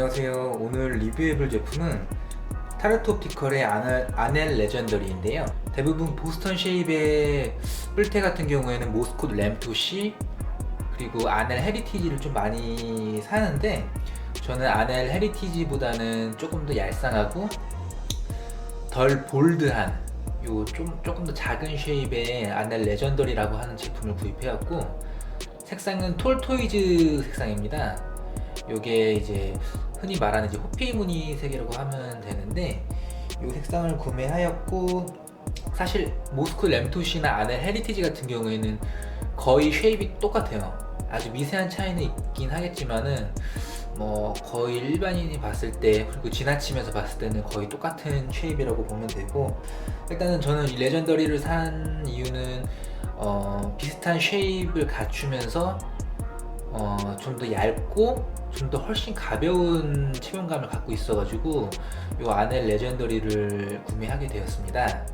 안녕하세요. 오늘 리뷰해볼 제품은 타르트 옵티컬의 아넬 레전더리인데요. 대부분 보스턴 쉐입의 뿔테 같은 경우에는 모스콧 램토시 그리고 아넬 헤리티지를 좀 많이 사는데, 저는 아넬 헤리티지보다는 조금 더 얄쌍하고 덜 볼드한 조금 더 작은 쉐입의 아넬 레전더리라고 하는 제품을 구입해왔고, 색상은 톨토이즈 색상입니다. 요게 이제 흔히 말하는 이제 호피 무늬 색이라고 하면 되는데, 이 색상을 구매하였고, 사실 모스코 램토시나 아넬 헤리티지 같은 경우에는 거의 쉐입이 똑같아요. 아주 미세한 차이는 있긴 하겠지만은 뭐 거의 일반인이 봤을 때, 그리고 지나치면서 봤을 때는 거의 똑같은 쉐입이라고 보면 되고, 일단은 저는 이 레전더리를 산 이유는 비슷한 쉐입을 갖추면서 좀 더 얇고 좀 더 훨씬 가벼운 체형감을 갖고 있어가지고 이 아넬 레전더리를 구매하게 되었습니다.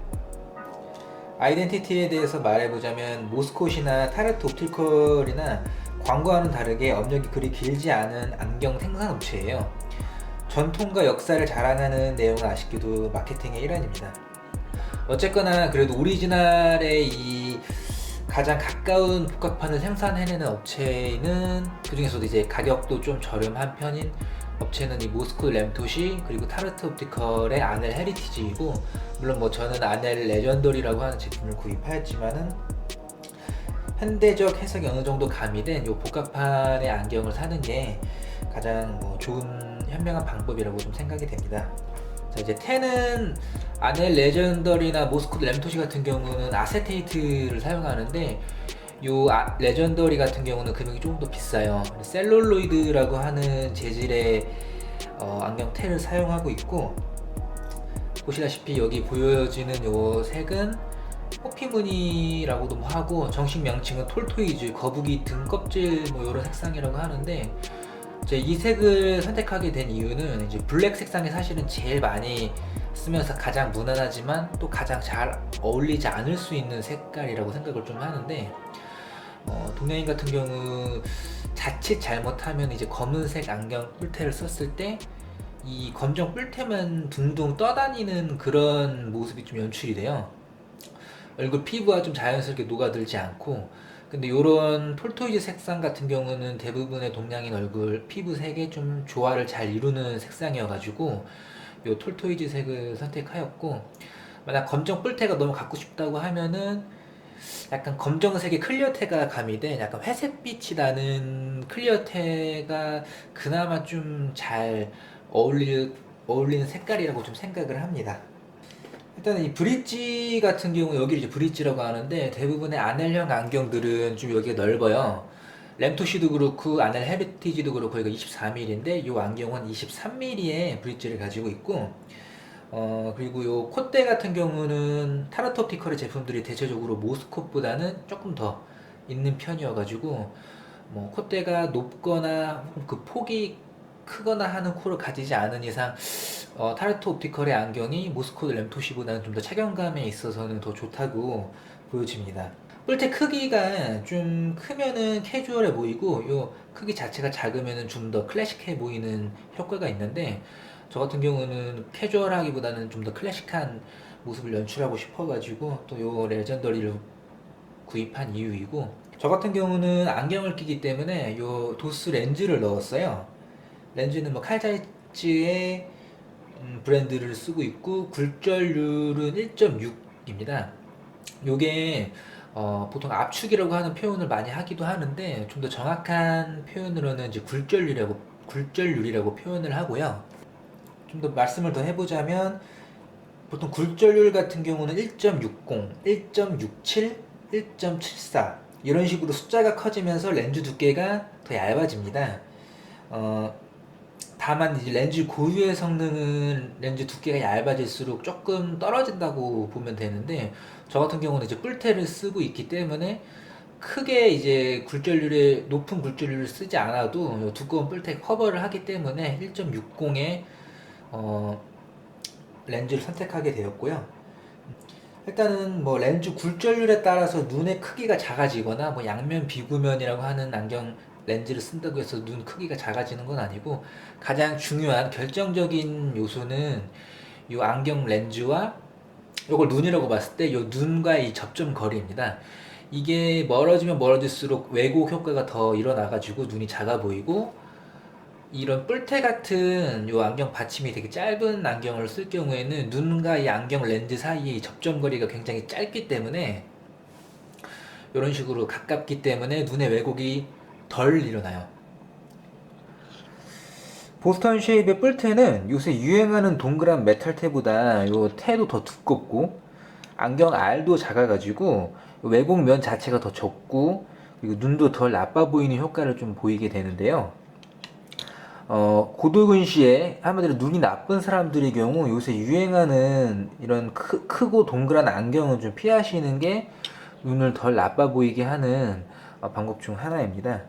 아이덴티티에 대해서 말해보자면, 모스콧이나 타르트 옵티컬이나 광고와는 다르게 업력이 그리 길지 않은 안경 생산 업체예요. 전통과 역사를 자랑하는 내용은 아쉽게도 마케팅의 일환입니다. 어쨌거나 그래도 오리지널의 이 가장 가까운 복각판을 생산해내는 업체는, 그 중에서도 이제 가격도 좀 저렴한 편인 업체는 이 모스코 램토시 그리고 타르트 옵티컬의 아넬 헤리티지이고, 물론 뭐 저는 아넬 레전더리라고 하는 제품을 구입하였지만은 현대적 해석이 어느 정도 가미된 이 복각판의 안경을 사는 게 가장 좋은 현명한 방법이라고 좀 생각이 됩니다. 자, 이제 10은 아넬 레전더리나 모스콧 램토시 같은 경우는 아세테이트를 사용하는데, 요 레전더리 같은 경우는 금액이 조금 더 비싸요. 셀룰로이드라고 하는 재질의 안경 테를 사용하고 있고, 보시다시피 여기 보여지는 요 색은 호피 무늬라고도 하고, 정식 명칭은 톨토이즈, 거북이 등껍질 이런 색상이라고 하는데, 이 색을 선택하게 된 이유는 이제 블랙 색상이 사실은 제일 많이 쓰면서 가장 무난하지만 또 가장 잘 어울리지 않을 수 있는 색깔이라고 생각을 좀 하는데, 동양인 같은 경우 자칫 잘못하면 이제 검은색 안경 뿔테를 썼을 때 이 검정 뿔테만 둥둥 떠다니는 그런 모습이 좀 연출이 돼요. 얼굴 피부와 좀 자연스럽게 녹아들지 않고. 근데 요런 톨토이즈 색상 같은 경우는 대부분의 동양인 얼굴 피부색에 좀 조화를 잘 이루는 색상이어가지고 요 톨토이즈 색을 선택하였고, 만약 검정 뿔테가 너무 갖고 싶다고 하면은 약간 검정색의 클리어테가 가미된 약간 회색빛이 나는 클리어테가 그나마 좀 잘 어울리는 색깔이라고 좀 생각을 합니다. 일단은 이 브릿지 같은 경우, 여기 이제 브릿지라고 하는데, 대부분의 아넬형 안경들은 좀 여기가 넓어요. 램토시도 그렇고 아넬 헤리티지도 그렇고 이거 24mm인데 이 안경은 23mm의 브릿지를 가지고 있고, 그리고 요 콧대 같은 경우는 타르트 옵티컬의 제품들이 대체적으로 모스콧보다는 조금 더 있는 편이어가지고, 뭐 콧대가 높거나 그 폭이 크거나 하는 코를 가지지 않은 이상 타르트 옵티컬의 안경이 모스콧 램토시보다는 좀 더 착용감에 있어서는 더 좋다고 보여집니다. 뿔테 크기가 좀 크면은 캐주얼해 보이고, 요 크기 자체가 작으면은 좀 더 클래식해 보이는 효과가 있는데, 저 같은 경우는 캐주얼하기보다는 좀 더 클래식한 모습을 연출하고 싶어가지고 또 요 레전더리를 구입한 이유이고, 저 같은 경우는 안경을 끼기 때문에 요 도스 렌즈를 넣었어요. 렌즈는 뭐 칼자이츠의 브랜드를 쓰고 있고, 굴절률은 1.6입니다. 요게 보통 압축이라고 하는 표현을 많이 하기도 하는데, 좀 더 정확한 표현으로는 이제 굴절률이라고 표현을 하고요. 좀 더 말씀을 더 해보자면, 보통 굴절률 같은 경우는 1.60, 1.67, 1.74 이런 식으로 숫자가 커지면서 렌즈 두께가 더 얇아집니다. 다만 이제 렌즈 고유의 성능은 렌즈 두께가 얇아질수록 조금 떨어진다고 보면 되는데, 저 같은 경우는 이제 뿔테를 쓰고 있기 때문에 크게 이제 높은 굴절률을 쓰지 않아도 두꺼운 뿔테 커버를 하기 때문에 1.60의 렌즈를 선택하게 되었고요. 일단은 뭐 렌즈 굴절률에 따라서 눈의 크기가 작아지거나 뭐 양면 비구면이라고 하는 안경 렌즈를 쓴다고 해서 눈 크기가 작아지는 건 아니고, 가장 중요한 결정적인 요소는 이 안경 렌즈와 이걸 눈이라고 봤을 때 이 눈과 이 접점 거리입니다. 이게 멀어지면 멀어질수록 왜곡 효과가 더 일어나가지고 눈이 작아 보이고, 이런 뿔테 같은 요 안경 받침이 되게 짧은 안경을 쓸 경우에는 눈과 이 안경 렌즈 사이의 접점 거리가 굉장히 짧기 때문에, 이런 식으로 가깝기 때문에 눈의 왜곡이 덜 일어나요. 보스턴 쉐입의 뿔테는 요새 유행하는 동그란 메탈 테보다 요 테도 더 두껍고, 안경 알도 작아가지고 왜곡 면 자체가 더 적고, 그리고 눈도 덜 나빠 보이는 효과를 좀 보이게 되는데요. 고도근시에 한마디로 눈이 나쁜 사람들의 경우 요새 유행하는 이런 크고 동그란 안경은 좀 피하시는 게 눈을 덜 나빠 보이게 하는 방법 중 하나입니다.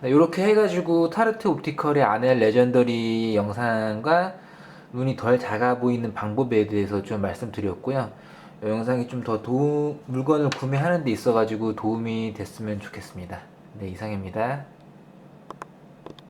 네, 이렇게 해가지고 타르트 옵티컬의 아넬 레전더리 영상과 눈이 덜 작아 보이는 방법에 대해서 좀 말씀드렸고요. 이 영상이 좀 더 물건을 구매하는 데 있어가지고 도움이 됐으면 좋겠습니다. 네, 이상입니다.